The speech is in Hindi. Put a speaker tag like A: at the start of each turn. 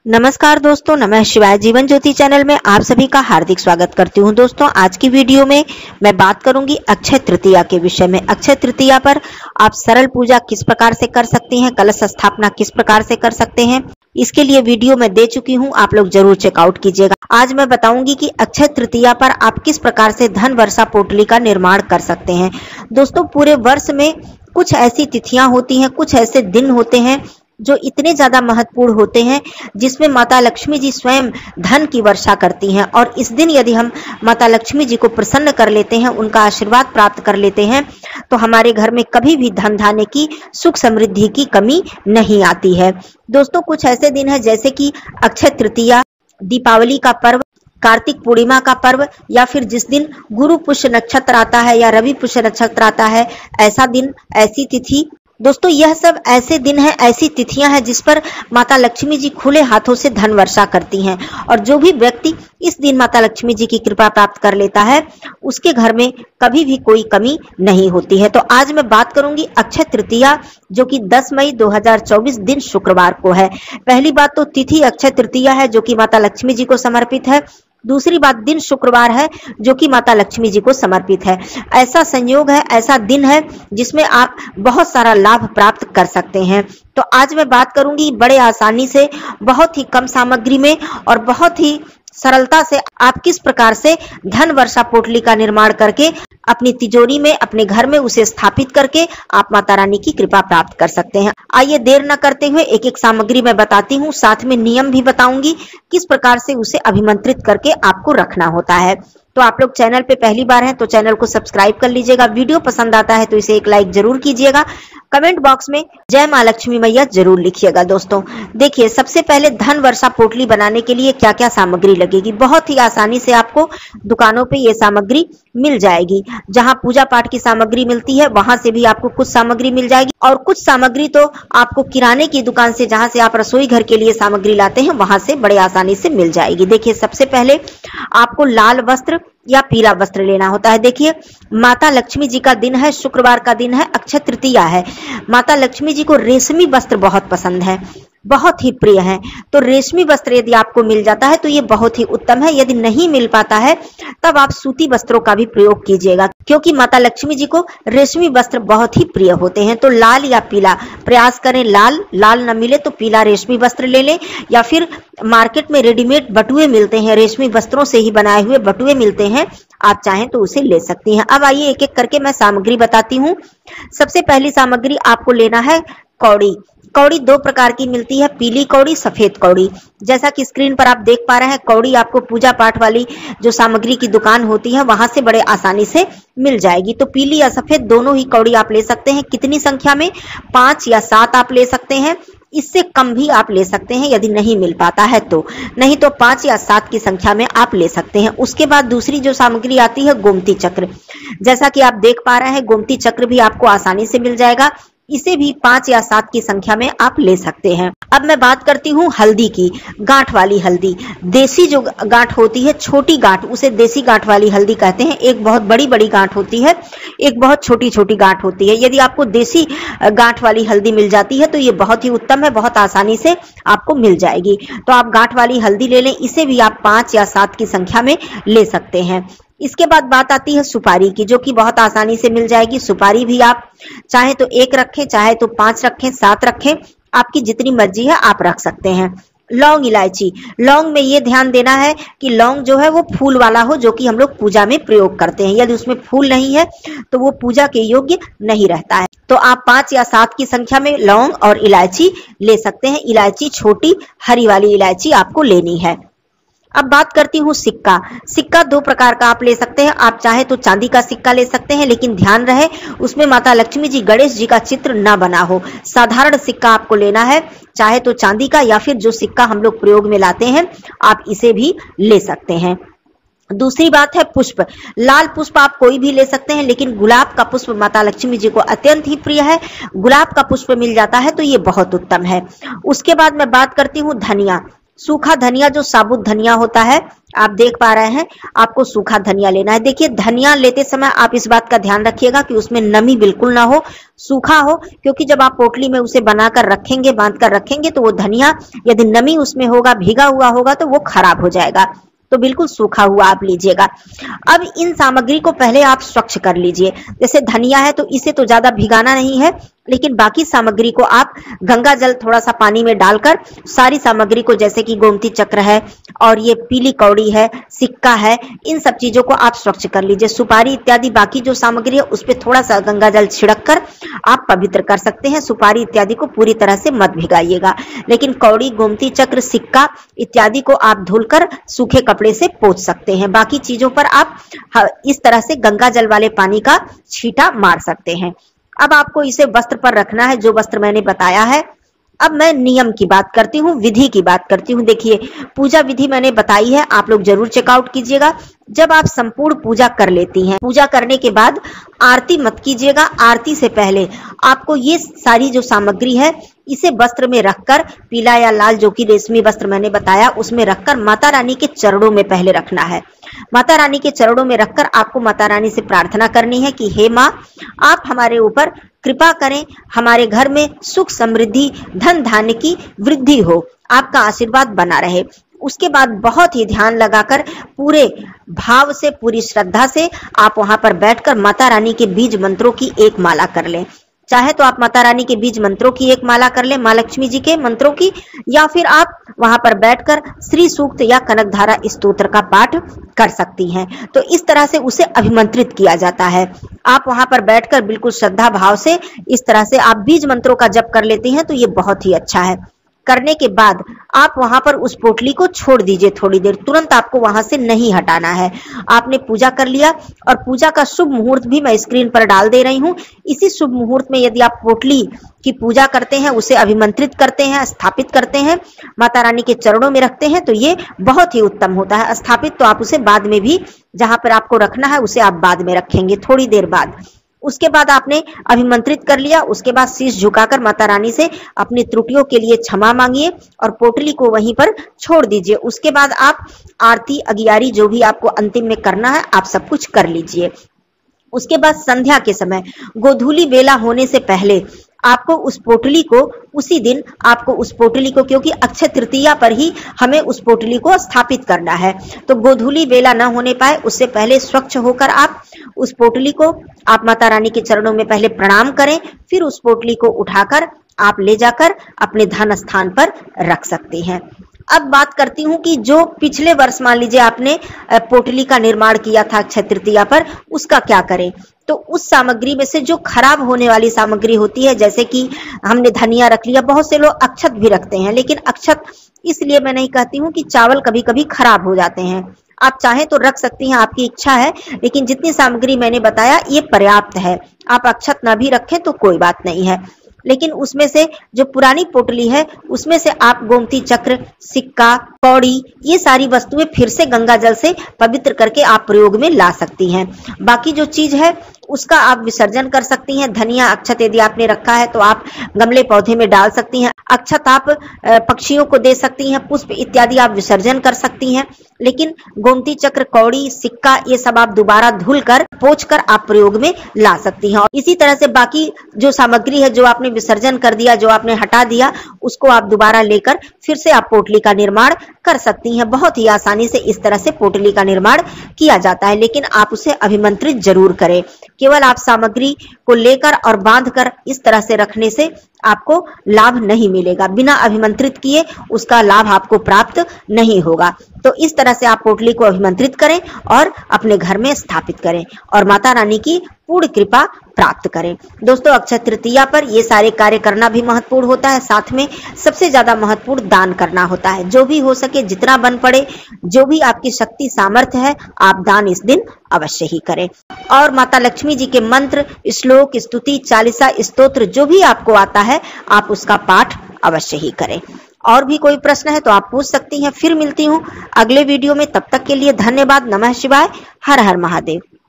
A: नमस्कार दोस्तों, नमः शिवाय। जीवन ज्योति चैनल में आप सभी का हार्दिक स्वागत करती हूं। दोस्तों, आज की वीडियो में मैं बात करूंगी अक्षय तृतीया के विषय में। अक्षय तृतीया पर आप सरल पूजा किस प्रकार से कर सकती हैं, कलश स्थापना किस प्रकार से कर सकते हैं, इसके लिए वीडियो मैं दे चुकी हूं, आप लोग जरूर चेकआउट कीजिएगा। आज मैं बताऊंगी कि अक्षय तृतीया पर आप किस प्रकार से धन वर्षा पोटली का निर्माण कर सकते हैं। दोस्तों, पूरे वर्ष में कुछ ऐसी तिथियां होती हैं, कुछ ऐसे दिन होते हैं जो इतने ज्यादा महत्वपूर्ण होते हैं, जिसमें माता लक्ष्मी जी स्वयं धन की वर्षा करती हैं। और इस दिन यदि हम माता लक्ष्मी जी को प्रसन्न कर लेते हैं, उनका आशीर्वाद प्राप्त कर लेते हैं, तो हमारे घर में कभी भी धन धान्य की, सुख समृद्धि की कमी नहीं आती है। दोस्तों, कुछ ऐसे दिन है जैसे कि अक्षय तृतीया, दीपावली का पर्व, कार्तिक पूर्णिमा का पर्व, या फिर जिस दिन गुरु पुष्य नक्षत्र आता है या रवि पुष्य नक्षत्र आता है, ऐसा दिन, ऐसी तिथि। दोस्तों, यह सब ऐसे दिन हैं, ऐसी तिथियां हैं जिस पर माता लक्ष्मी जी खुले हाथों से धन वर्षा करती हैं। और जो भी व्यक्ति इस दिन माता लक्ष्मी जी की कृपा प्राप्त कर लेता है, उसके घर में कभी भी कोई कमी नहीं होती है। तो आज मैं बात करूंगी अक्षय तृतीया, जो कि 10 मई 2024 दिन शुक्रवार को है। पहली बात तो तिथि अक्षय तृतीया है, जो कि माता लक्ष्मी जी को समर्पित है। दूसरी बात, दिन शुक्रवार है, जो कि माता लक्ष्मी जी को समर्पित है। ऐसा संयोग है, ऐसा दिन है जिसमें आप बहुत सारा लाभ प्राप्त कर सकते हैं। तो आज मैं बात करूंगी बड़े आसानी से, बहुत ही कम सामग्री में और बहुत ही सरलता से आप किस प्रकार से धन वर्षा पोटली का निर्माण करके अपनी तिजोरी में, अपने घर में उसे स्थापित करके आप माता रानी की कृपा प्राप्त कर सकते हैं। आइए देर न करते हुए एक एक सामग्री मैं बताती हूँ, साथ में नियम भी बताऊंगी किस प्रकार से उसे अभिमंत्रित करके आपको रखना होता है। तो आप लोग चैनल पे पहली बार हैं तो चैनल को सब्सक्राइब कर लीजिएगा। वीडियो पसंद आता है तो इसे एक लाइक जरूर कीजिएगा। कमेंट बॉक्स में जय मां लक्ष्मी मैया जरूर लिखिएगा। दोस्तों देखिए, सबसे पहले धन वर्षा पोटली बनाने के लिए क्या क्या सामग्री लगेगी। बहुत ही आसानी से आपको दुकानों पे ये सामग्री मिल जाएगी। जहां पूजा पाठ की सामग्री मिलती है, वहां से भी आपको कुछ सामग्री मिल जाएगी, और कुछ सामग्री तो आपको किराने की दुकान से, जहां से आप रसोई घर के लिए सामग्री लाते हैं, वहां से बड़े आसानी से मिल जाएगी। देखिए, सबसे पहले आपको लाल वस्त्र या पीला वस्त्र लेना होता है। देखिए, माता लक्ष्मी जी का दिन है, शुक्रवार का दिन है, अक्षय तृतीया है। माता लक्ष्मी जी को रेशमी वस्त्र बहुत पसंद है, बहुत ही प्रिय है। तो रेशमी वस्त्र यदि आपको मिल जाता है तो ये बहुत ही उत्तम है। यदि नहीं मिल पाता है तब आप सूती वस्त्रों का भी प्रयोग कीजिएगा, क्योंकि माता लक्ष्मी जी को रेशमी वस्त्र बहुत ही प्रिय होते हैं। तो लाल या पीला प्रयास करें। लाल न मिले तो पीला रेशमी वस्त्र ले लें, या फिर मार्केट में रेडीमेड बटुए मिलते हैं, रेशमी वस्त्रों से ही बनाए हुए बटुए मिलते हैं, आप चाहें तो उसे ले सकती हैं। अब आइए एक एक करके मैं सामग्री बताती हूँ। सबसे पहली सामग्री आपको लेना है कौड़ी। कौड़ी दो प्रकार की मिलती है, पीली कौड़ी, सफेद कौड़ी। जैसा कि स्क्रीन पर आप देख पा रहे हैं, कौड़ी आपको पूजा पाठ वाली जो सामग्री की दुकान होती है, वहां से बड़े आसानी से मिल जाएगी। तो पीली या सफेद दोनों ही कौड़ी आप ले सकते हैं। कितनी संख्या में? 5 या 7 आप ले सकते हैं। इससे कम भी आप ले सकते हैं यदि नहीं मिल पाता है तो, नहीं तो 5 या 7 की संख्या में आप ले सकते हैं। उसके बाद दूसरी जो सामग्री आती है, गोमती चक्र। जैसा कि आप देख पा रहे हैं, गोमती चक्र भी आपको आसानी से मिल जाएगा। इसे भी 5 या 7 की संख्या में आप ले सकते हैं। अब मैं बात करती हूँ हल्दी की, गांठ वाली हल्दी। देसी जो गांठ होती है, छोटी गांठ, उसे देसी गांठ वाली हल्दी कहते हैं। एक बहुत बड़ी बड़ी गांठ होती है, एक बहुत छोटी छोटी गांठ होती है। यदि आपको देसी गांठ वाली हल्दी मिल जाती है तो ये बहुत ही उत्तम है, बहुत आसानी से आपको मिल जाएगी। तो आप गांठ वाली हल्दी ले लें, इसे भी आप 5 या 7 की संख्या में ले सकते हैं। इसके बाद बात आती है सुपारी की, जो कि बहुत आसानी से मिल जाएगी। सुपारी भी आप चाहे तो 1 रखें, चाहे तो 5 रखें, 7 रखें, आपकी जितनी मर्जी है आप रख सकते हैं। लौंग इलायची। लौंग में ये ध्यान देना है कि लौंग जो है वो फूल वाला हो, जो कि हम लोग पूजा में प्रयोग करते हैं। यदि उसमें फूल नहीं है तो वो पूजा के योग्य नहीं रहता है। तो आप 5 या 7 की संख्या में लौंग और इलायची ले सकते हैं। इलायची छोटी हरी वाली इलायची आपको लेनी है। अब बात करती हूँ सिक्का। सिक्का 2 प्रकार का आप ले सकते हैं। आप चाहे तो चांदी का सिक्का ले सकते हैं, लेकिन ध्यान रहे उसमें माता लक्ष्मी जी, गणेश जी का चित्र ना बना हो। साधारण सिक्का आपको लेना है, चाहे तो चांदी का, या फिर जो सिक्का हम लोग प्रयोग में लाते हैं आप इसे भी ले सकते हैं। दूसरी बात है पुष्प। लाल पुष्प आप कोई भी ले सकते हैं, लेकिन गुलाब का पुष्प माता लक्ष्मी जी को अत्यंत ही प्रिय है। गुलाब का पुष्प मिल जाता है तो ये बहुत उत्तम है। उसके बाद मैं बात करती हूँ धनिया। सूखा धनिया जो साबुत धनिया होता है, आप देख पा रहे हैं, आपको सूखा धनिया लेना है। देखिए धनिया लेते समय आप इस बात का ध्यान रखिएगा कि उसमें नमी बिल्कुल ना हो, सूखा हो, क्योंकि जब आप पोटली में उसे बनाकर रखेंगे, बांध कर रखेंगे, तो वो धनिया यदि नमी उसमें होगा, भीगा हुआ होगा, तो वो खराब हो जाएगा। तो बिल्कुल सूखा हुआ आप लीजिएगा। अब इन सामग्री को पहले आप स्वच्छ कर लीजिए। जैसे धनिया है तो इसे तो ज्यादा भिगाना नहीं है, लेकिन बाकी सामग्री को आप गंगा जल थोड़ा सा पानी में डालकर सारी सामग्री को, जैसे कि गोमती चक्र है और ये पीली कौड़ी है, सिक्का है, इन सब चीजों को आप स्वच्छ कर लीजिए। सुपारी इत्यादि बाकी जो सामग्री है उस पर थोड़ा सा गंगा जल छिड़क कर आप पवित्र कर सकते हैं। सुपारी इत्यादि को पूरी तरह से मत भिगाइएगा, लेकिन कौड़ी, गोमती चक्र, सिक्का इत्यादि को आप धुलकर सूखे कपड़े से पोंछ सकते हैं। बाकी चीजों पर आप इस तरह से गंगा जल वाले पानी का छींटा मार सकते हैं। अब आपको इसे वस्त्र पर रखना है, जो वस्त्र मैंने बताया है। अब मैं नियम की बात करती हूँ, विधि की बात करती हूँ। देखिए पूजा विधि मैंने बताई है, आप लोग जरूर चेकआउट कीजिएगा। जब आप संपूर्ण पूजा कर लेती हैं, पूजा करने के बाद आरती मत कीजिएगा। आरती से पहले आपको ये सारी जो सामग्री है इसे वस्त्र में रखकर, पीला या लाल जो कि रेशमी वस्त्र मैंने बताया, उसमें रखकर माता रानी के चरणों में पहले रखना है। माता रानी के चरणों में रखकर आपको माता रानी से प्रार्थना करनी है कि हे माँ, आप हमारे ऊपर कृपा करें, हमारे घर में सुख समृद्धि, धन धान्य की वृद्धि हो, आपका आशीर्वाद बना रहे। उसके बाद बहुत ही ध्यान लगाकर, पूरे भाव से, पूरी श्रद्धा से आप वहां पर बैठकर माता रानी के बीज मंत्रों की एक माला कर लें। चाहे तो आप माता रानी के बीज मंत्रों की एक माला कर लें, माँ लक्ष्मी जी के मंत्रों की, या फिर आप वहां पर बैठकर श्री सूक्त या कनकधारा स्तोत्र का पाठ कर सकती हैं। तो इस तरह से उसे अभिमंत्रित किया जाता है। आप वहां पर बैठकर बिल्कुल श्रद्धा भाव से इस तरह से आप बीज मंत्रों का जप कर लेते हैं, तो ये बहुत ही अच्छा है। करने के बाद आप वहां पर उस पोटली को छोड़ दीजिए थोड़ी देर, तुरंत आपको वहां से नहीं हटाना है। आपने पूजा कर लिया, और पूजा का शुभ मुहूर्त भी मैं स्क्रीन पर डाल दे रही हूँ। इसी शुभ मुहूर्त में यदि आप पोटली की पूजा करते हैं, उसे अभिमंत्रित करते हैं, स्थापित करते हैं, माता रानी के चरणों में रखते हैं, तो ये बहुत ही उत्तम होता है। स्थापित तो आप उसे बाद में भी, जहां पर आपको रखना है उसे आप बाद में रखेंगे, थोड़ी देर बाद। उसके बाद आपने अभिमंत्रित कर लिया, उसके बाद शीश झुकाकर माता रानी से अपनी त्रुटियों के लिए क्षमा मांगिए और पोटली को वहीं पर छोड़ दीजिए। उसके बाद आप आरती, अगियारी, जो भी आपको अंतिम में करना है, आप सब कुछ कर लीजिए। उसके बाद संध्या के समय, गोधूली बेला होने से पहले आपको उस पोटली को, उसी दिन आपको उस पोटली को, क्योंकि अक्षय तृतीया पर ही हमें उस पोटली को स्थापित करना है, तो गोधूली बेला न होने पाए उससे पहले स्वच्छ होकर आप उस पोटली को, आप माता रानी के चरणों में पहले प्रणाम करें, फिर उस पोटली को उठाकर आप ले जाकर अपने धन स्थान पर रख सकते हैं। अब बात करती हूँ कि जो पिछले वर्ष मान लीजिए आपने पोटली का निर्माण किया था अक्षय तृतीया पर, उसका क्या करें। तो उस सामग्री में से जो खराब होने वाली सामग्री होती है, जैसे कि हमने धनिया रख लिया, बहुत से लोग अक्षत भी रखते हैं, लेकिन अक्षत इसलिए मैं नहीं कहती हूँ कि चावल कभी कभी खराब हो जाते हैं, आप चाहे तो रख सकती हैं, आपकी इच्छा है, लेकिन जितनी सामग्री मैंने बताया ये पर्याप्त है। आप अक्षत ना भी रखें तो कोई बात नहीं है, लेकिन उसमें से जो पुरानी पोटली है उसमें से आप गोमती चक्र, सिक्का, कौड़ी, ये सारी वस्तुएं फिर से गंगा जल से पवित्र करके आप प्रयोग में ला सकती हैं। बाकी जो चीज है उसका आप विसर्जन कर सकती हैं। धनिया, अक्षत यदि आपने रखा है तो आप गमले पौधे में डाल सकती हैं, अक्षत आप पक्षियों को दे सकती हैं, पुष्प इत्यादि आप विसर्जन कर सकती हैं, लेकिन गोमती चक्र, कौड़ी, सिक्का, ये सब आप दोबारा धुल कर, पोंछ कर आप प्रयोग में ला सकती हैं। और इसी तरह से बाकी जो सामग्री है, जो आपने विसर्जन कर दिया, जो आपने हटा दिया, उसको आप दोबारा लेकर फिर से आप पोटली का निर्माण कर सकती हैं। बहुत ही आसानी से इस तरह से पोटली का निर्माण किया जाता है, लेकिन आप उसे अभिमंत्रित जरूर करें। केवल आप सामग्री को लेकर और बांधकर इस तरह से रखने से आपको लाभ नहीं मिलेगा। बिना अभिमंत्रित किए उसका लाभ आपको प्राप्त नहीं होगा। तो इस तरह से आप पोटली को अभिमंत्रित करें और अपने घर में स्थापित करें और माता रानी की पूर्ण कृपा प्राप्त करें। दोस्तों, अक्षय तृतीया पर ये सारे कार्य करना भी महत्वपूर्ण होता है, साथ में सबसे ज्यादा महत्वपूर्ण दान करना होता है। जो भी हो सके, जितना बन पड़े, जो भी आपकी शक्ति सामर्थ्य है, आप दान इस दिन अवश्य ही करें। और माता लक्ष्मी जी के मंत्र, श्लोक, स्तुति, चालीसा, स्तोत्र जो भी आपको आता है, आप उसका पाठ अवश्य ही करें। और भी कोई प्रश्न है तो आप पूछ सकती हैं। फिर मिलती हूँ अगले वीडियो में, तब तक के लिए धन्यवाद। नमः शिवाय, हर हर महादेव।